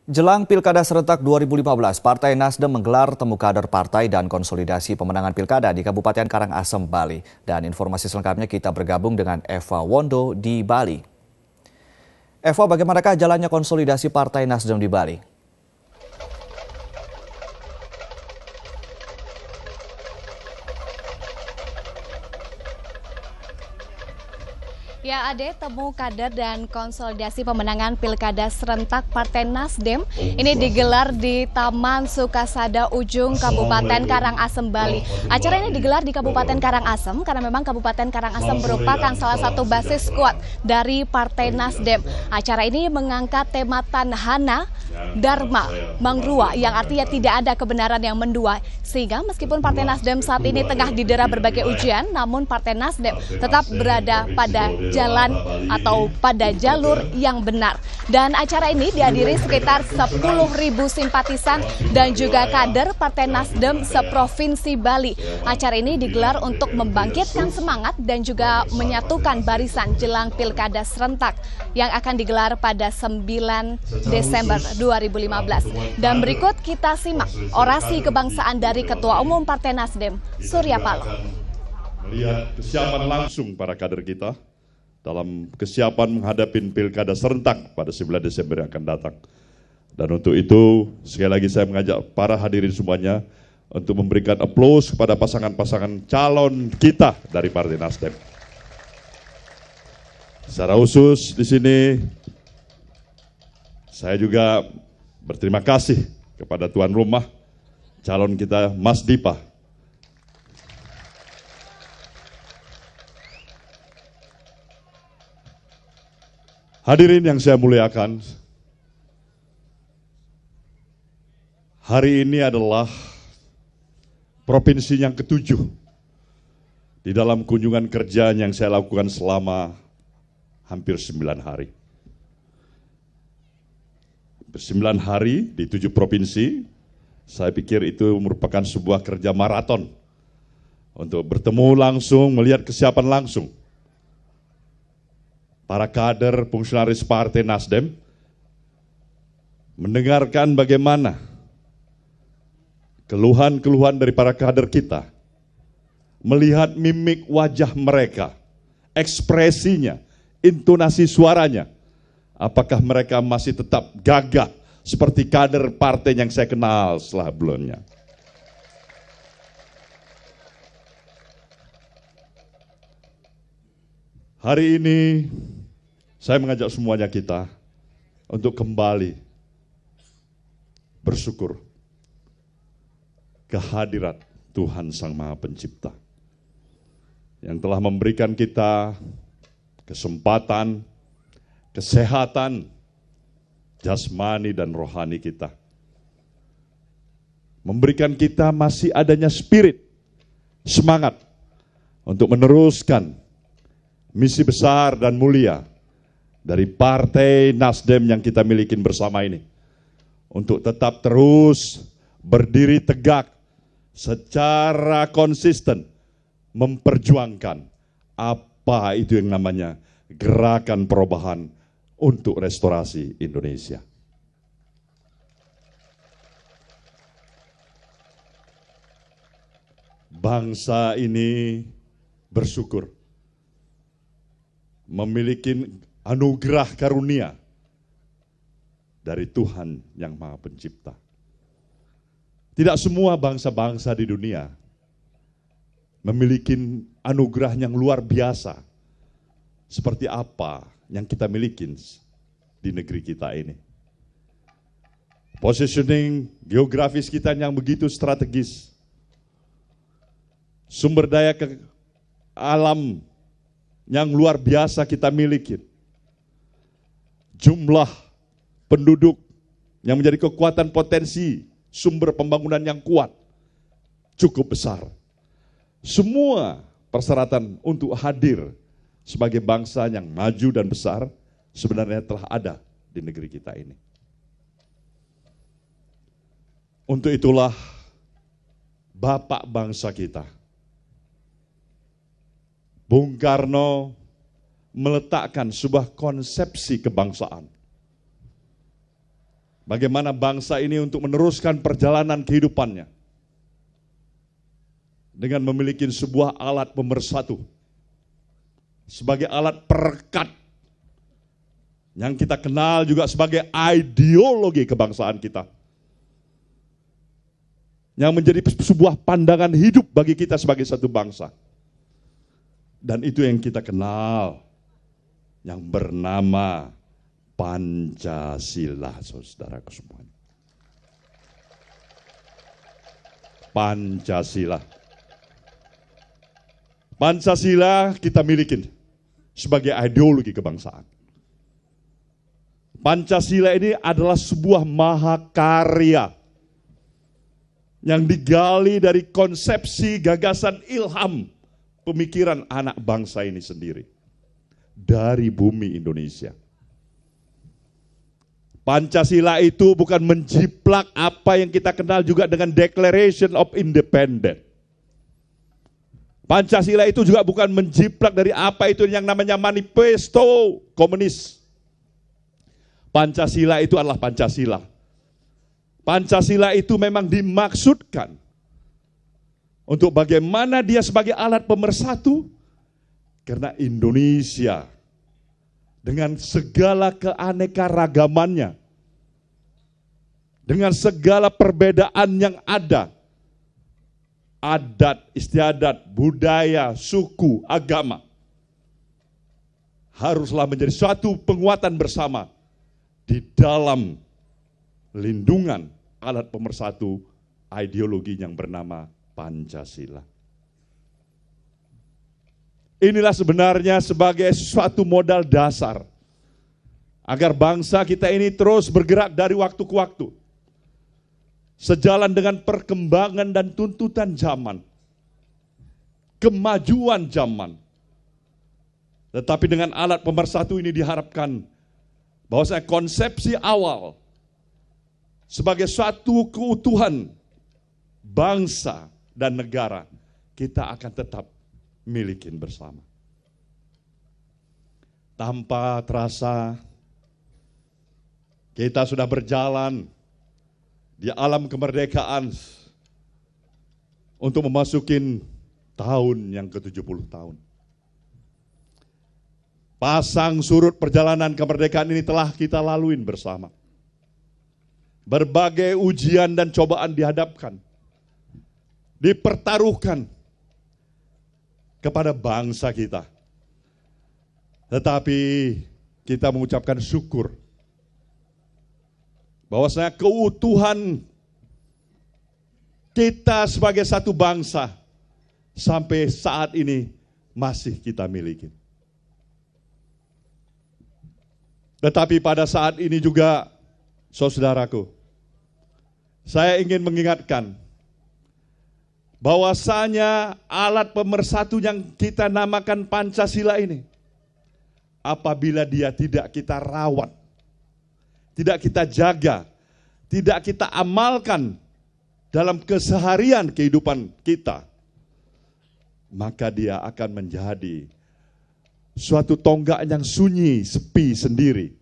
Jelang Pilkada Serentak 2015, Partai Nasdem menggelar temu kader partai dan konsolidasi pemenangan Pilkada di Kabupaten Karangasem, Bali. Dan informasi selengkapnya kita bergabung dengan Eva Wondo di Bali. Eva, bagaimanakah jalannya konsolidasi Partai Nasdem di Bali? Ya, Ade, temu kader dan konsolidasi pemenangan Pilkada Serentak Partai Nasdem ini digelar di Taman Sukasada Ujung, Kabupaten Karangasem, Bali. Acara ini digelar di Kabupaten Karangasem karena memang Kabupaten Karangasem merupakan salah satu basis kuat dari Partai Nasdem. Acara ini mengangkat tema Tanhana, Dharma, Mangrua, yang artinya tidak ada kebenaran yang mendua. Sehingga meskipun Partai Nasdem saat ini tengah didera berbagai ujian, namun Partai Nasdem tetap berada pada jalan atau pada jalur yang benar. Dan acara ini dihadiri sekitar 10.000 simpatisan dan juga kader Partai Nasdem seprovinsi Bali. Acara ini digelar untuk membangkitkan semangat dan juga menyatukan barisan jelang Pilkada Serentak yang akan digelar pada 9 Desember 2015. Dan berikut kita simak orasi kebangsaan dari Ketua Umum Partai Nasdem, Surya Paloh. Melihat kesiapan langsung para kader kita dalam kesiapan menghadapi Pilkada Serentak pada 9 Desember yang akan datang. Dan untuk itu, sekali lagi saya mengajak para hadirin semuanya untuk memberikan aplaus kepada pasangan-pasangan calon kita dari Partai Nasdem. Secara khusus di sini, saya juga berterima kasih kepada tuan rumah, calon kita Mas Dipa. Hadirin yang saya muliakan, hari ini adalah provinsi yang ke-7 di dalam kunjungan kerja yang saya lakukan selama hampir 9 hari. 9 hari di 7 provinsi, saya pikir itu merupakan sebuah kerja maraton untuk bertemu langsung, melihat kesiapan langsung para kader fungsionaris Partai Nasdem, mendengarkan bagaimana keluhan-keluhan dari para kader kita, melihat mimik wajah mereka, ekspresinya, intonasi suaranya, apakah mereka masih tetap gagah seperti kader partai yang saya kenal sebelumnya. Hari ini saya mengajak semuanya kita untuk kembali bersyukur kehadirat Tuhan Sang Maha Pencipta yang telah memberikan kita kesempatan, kesehatan, jasmani dan rohani kita. Memberikan kita masih adanya spirit, semangat untuk meneruskan misi besar dan mulia dari Partai Nasdem yang kita miliki bersama ini, untuk tetap terus berdiri tegak secara konsisten memperjuangkan apa itu yang namanya gerakan perubahan untuk restorasi Indonesia. Bangsa ini bersyukur memiliki anugerah karunia dari Tuhan yang Maha Pencipta. Tidak semua bangsa-bangsa di dunia memiliki anugerah yang luar biasa seperti apa yang kita miliki di negeri kita ini. Positioning geografis kita yang begitu strategis, sumber daya alam yang luar biasa kita miliki, jumlah penduduk yang menjadi kekuatan potensi sumber pembangunan yang kuat cukup besar. Semua persyaratan untuk hadir sebagai bangsa yang maju dan besar sebenarnya telah ada di negeri kita ini. Untuk itulah Bapak bangsa kita, Bung Karno, meletakkan sebuah konsepsi kebangsaan Bagaimana bangsa ini untuk meneruskan perjalanan kehidupannya dengan memiliki sebuah alat pemersatu, sebagai alat perekat yang kita kenal juga sebagai ideologi kebangsaan kita, yang menjadi sebuah pandangan hidup bagi kita sebagai satu bangsa. Dan itu yang kita kenal, yang bernama Pancasila, saudaraku semuanya. Pancasila. Pancasila kita miliki sebagai ideologi kebangsaan. Pancasila ini adalah sebuah mahakarya yang digali dari konsepsi, gagasan, ilham, pemikiran anak bangsa ini sendiri dari bumi Indonesia. Pancasila itu bukan menjiplak apa yang kita kenal juga dengan Declaration of Independence. Pancasila itu juga bukan menjiplak dari apa itu yang namanya manifesto komunis. Pancasila itu adalah Pancasila. Pancasila itu memang dimaksudkan untuk bagaimana dia sebagai alat pemersatu, karena Indonesia dengan segala keanekaragamannya, dengan segala perbedaan yang ada, adat, istiadat, budaya, suku, agama, haruslah menjadi suatu penguatan bersama di dalam lindungan alat pemersatu ideologi yang bernama Pancasila. Inilah sebenarnya sebagai suatu modal dasar agar bangsa kita ini terus bergerak dari waktu ke waktu, sejalan dengan perkembangan dan tuntutan zaman, kemajuan zaman. Tetapi dengan alat pemersatu ini diharapkan bahwasanya konsepsi awal sebagai suatu keutuhan bangsa dan negara kita akan tetap milikin bersama. Tanpa terasa kita sudah berjalan di alam kemerdekaan untuk memasukin tahun yang ke-70 tahun. Pasang surut perjalanan kemerdekaan ini telah kita laluin bersama. Berbagai ujian dan cobaan dihadapkan, dipertaruhkan kepada bangsa kita. Tetapi kita mengucapkan syukur bahwasanya keutuhan kita sebagai satu bangsa sampai saat ini masih kita miliki. Tetapi pada saat ini juga, saudaraku, saya ingin mengingatkan bahwasanya alat pemersatu yang kita namakan Pancasila ini, apabila dia tidak kita rawat, tidak kita jaga, tidak kita amalkan dalam keseharian kehidupan kita, maka dia akan menjadi suatu tonggak yang sunyi, sepi sendiri,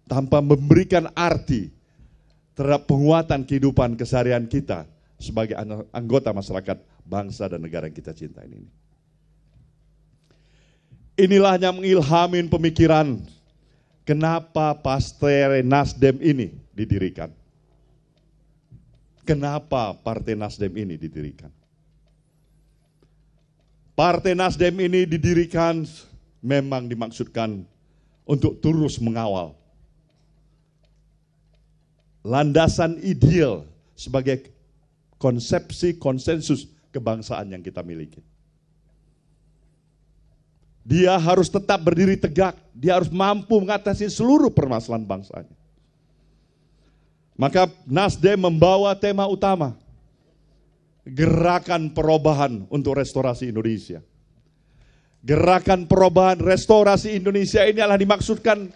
tanpa memberikan arti terhadap penguatan kehidupan keseharian kita sebagai anggota masyarakat bangsa dan negara yang kita cintai ini. Inilah yang mengilhamin pemikiran kenapa Partai Nasdem ini didirikan. Kenapa Partai Nasdem ini didirikan? Partai Nasdem ini didirikan memang dimaksudkan untuk terus mengawal landasan ideal sebagai konsepsi konsensus kebangsaan yang kita miliki. Dia harus tetap berdiri tegak, dia harus mampu mengatasi seluruh permasalahan bangsanya. Maka Nasdem membawa tema utama, gerakan perubahan untuk restorasi Indonesia. Gerakan perubahan restorasi Indonesia ini adalah dimaksudkan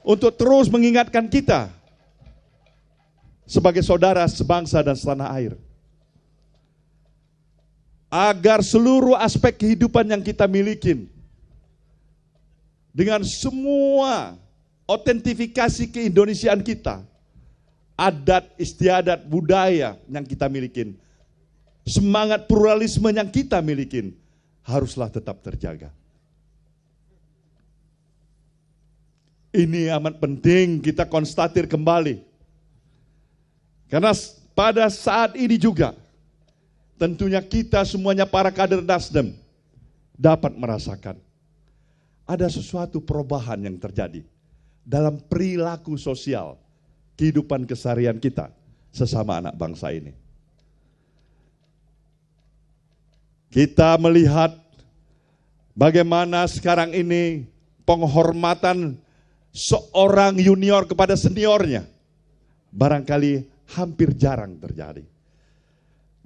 untuk terus mengingatkan kita sebagai saudara sebangsa dan setanah air, agar seluruh aspek kehidupan yang kita miliki dengan semua Otentifikasi keindonesiaan kita, adat istiadat budaya yang kita milikin, semangat pluralisme yang kita milikin, haruslah tetap terjaga. Ini amat penting kita konstatir kembali. Karena pada saat ini juga, tentunya kita semuanya para kader Nasdem dapat merasakan ada sesuatu perubahan yang terjadi dalam perilaku sosial kehidupan keseharian kita sesama anak bangsa ini. Kita melihat bagaimana sekarang ini penghormatan seorang junior kepada seniornya barangkali hampir jarang terjadi.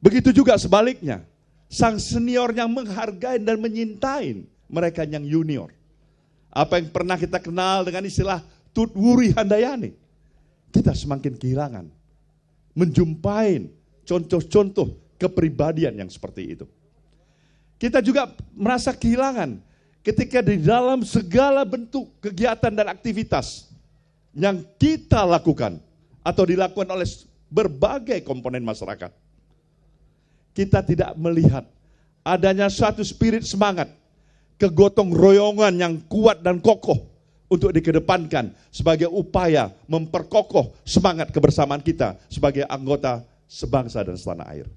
Begitu juga sebaliknya, sang senior yang menghargai dan menyintai mereka yang junior. Apa yang pernah kita kenal dengan istilah Tut Wuri Handayani, kita semakin kehilangan menjumpai contoh-contoh kepribadian yang seperti itu. Kita juga merasa kehilangan ketika di dalam segala bentuk kegiatan dan aktivitas yang kita lakukan atau dilakukan oleh berbagai komponen masyarakat, kita tidak melihat adanya suatu spirit semangat, kegotong royongan yang kuat dan kokoh untuk dikedepankan sebagai upaya memperkokoh semangat kebersamaan kita sebagai anggota sebangsa dan setanah air.